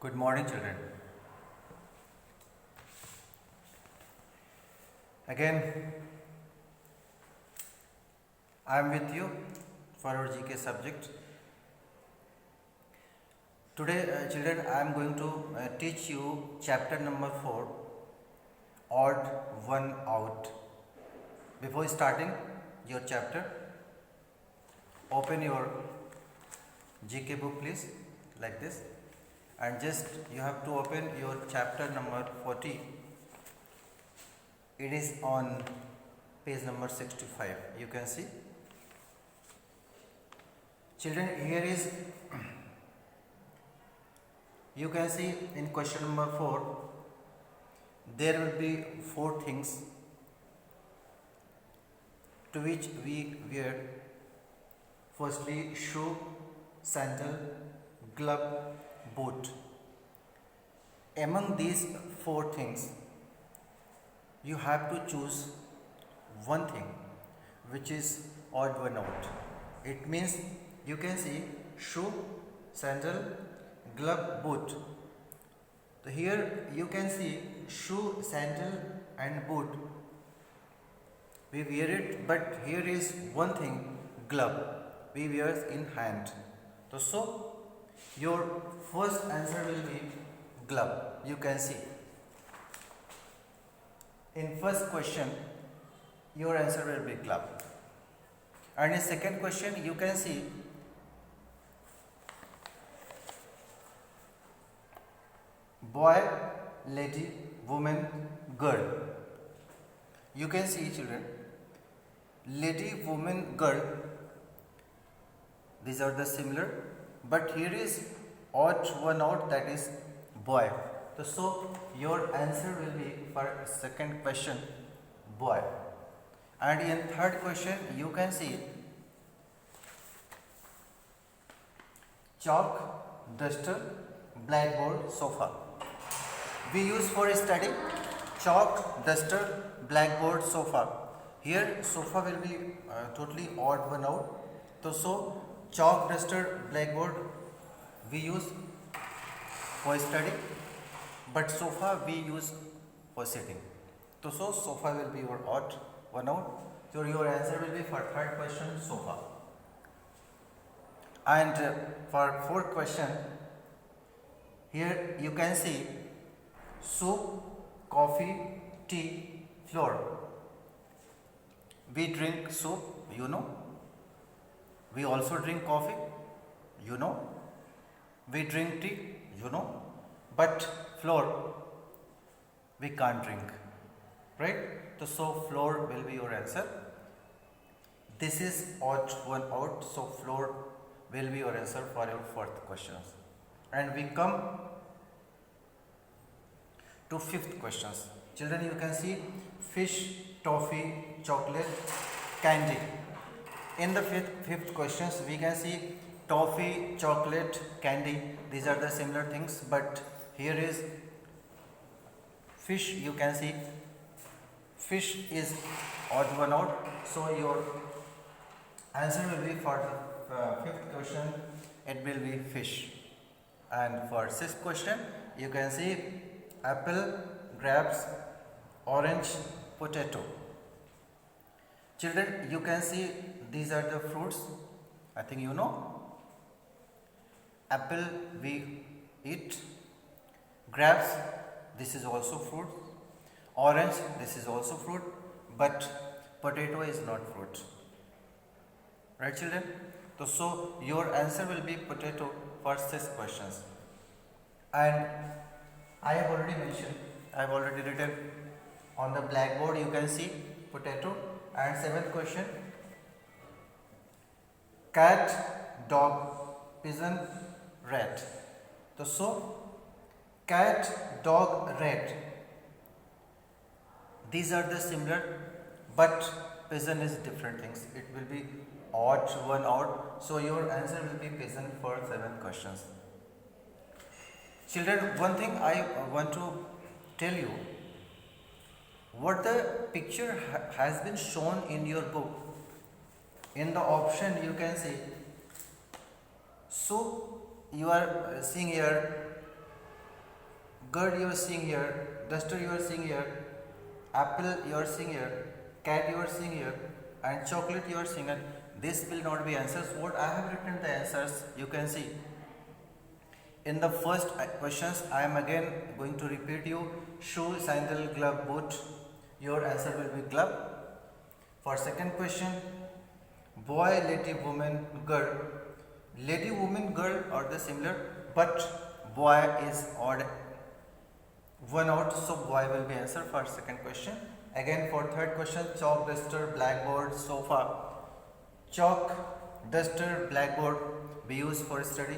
Good morning, children. Again, I am with you for our GK subject. Today, children, I am going to teach you chapter number 4, odd one out. Before starting your chapter, open your GK book, please, like this, and just you have to open your chapter number 40. It is on page number 65. You can see, children, here is you can see in question number 4 there will be 4 things to which we wear. Firstly, shoe, sandal, glove, boot. Among these 4 things, you have to choose one thing which is odd one out. It means you can see shoe, sandal, glove, boot. So here you can see shoe, sandal and boot. We wear it, but here is one thing, glove. We wear in hand. So your first answer will be glove. You can see. In first question, your answer will be glove. And in second question, you can see boy, lady, woman, girl. You can see, children, lady, woman, girl, these are the similar, but here is odd one out, that is boy. So your answer will be for second question, boy. And in third question, you can see chalk, duster, blackboard, sofa. We use for study chalk, duster, blackboard, sofa. Here sofa will be totally odd one out. So chalk, duster, blackboard we use for study, but sofa we use for sitting. So sofa will be your odd one out. So your answer will be for third question, sofa. And for fourth question, here you can see soup, coffee, tea, flour. We drink soup, you know. We also drink coffee, you know. We drink tea, you know. But flour we can't drink, right? So flour will be your answer. This is odd one out, so flour will be your answer for your fourth questions. And we come to fifth questions. Children, you can see fish, toffee, chocolate, candy. In the fifth questions, we can see toffee, chocolate, candy. These are the similar things, but here is fish. You can see fish is odd one out, so your answer will be for the fifth question, it will be fish. And for sixth question, you can see apple, grapes, orange, potato. Children, you can see these are the fruits. I think you know. Apple we eat. Grapes, this is also fruit. Orange, this is also fruit. But potato is not fruit. Right, children? So your answer will be potato for 6 questions. And I have already mentioned, I have already written on the blackboard, you can see potato. And 7th question, cat, dog, pigeon, rat. So cat, dog, rat, these are the similar, but pigeon is different things. It will be odd one out, so your answer will be pigeon for 7 questions. Children, one thing I want to tell you, what the picture has been shown in your book. In the option you can see, so you are seeing here Girl you are seeing here, duster you are seeing here, apple you are seeing here, cat you are seeing here, and chocolate you are seeing here. This will not be answers. What I have written the answers, you can see. In the first questions, I am again going to repeat you. Shoe, sandal, glove, boot. Your answer will be glove. For second question, boy, lady, woman, girl. Lady, woman, girl are the similar, but boy is odd one out, so boy will be answer for second question. Again for third question, chalk, duster, blackboard, sofa. Chalk, duster, blackboard we use for study,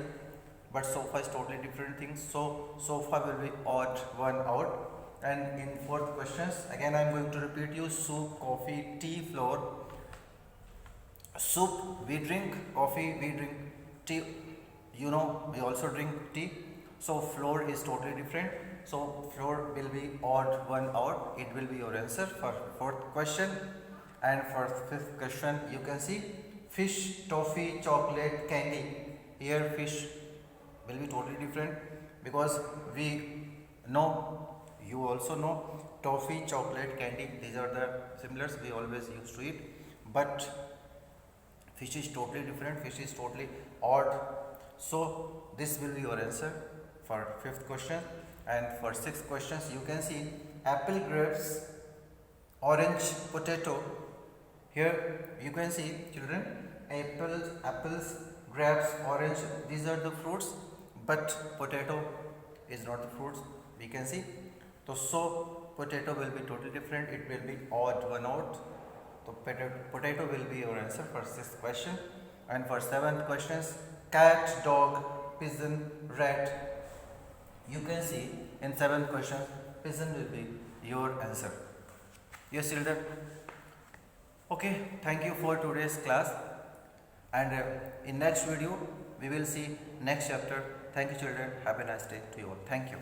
but sofa is totally different thing, so sofa will be odd one out. And in fourth questions, again I am going to repeat you. Soup, coffee, tea, floor. Soup we drink, coffee we drink, tea you know we also drink tea, so floor is totally different, so floor will be odd one out. It will be your answer for fourth question. And for fifth question, you can see fish, toffee, chocolate, candy. Here fish will be totally different, because we know, you also know, toffee, chocolate, candy, these are the similars we always used to eat, but fish is totally different, fish is totally odd. So this will be your answer for fifth question. And for sixth questions, you can see apple, grapes, orange, potato. Here you can see, children, apples, grapes, orange, these are the fruits, but potato is not the fruits, we can see. So potato will be totally different, it will be odd one out. So potato will be your answer for sixth question. And for seventh questions, cat, dog, pigeon, rat. You can see in seventh question, pigeon will be your answer. Yes, children. Okay, thank you for today's class. And in next video, we will see next chapter. Thank you, children. Have a nice day to you all. Thank you.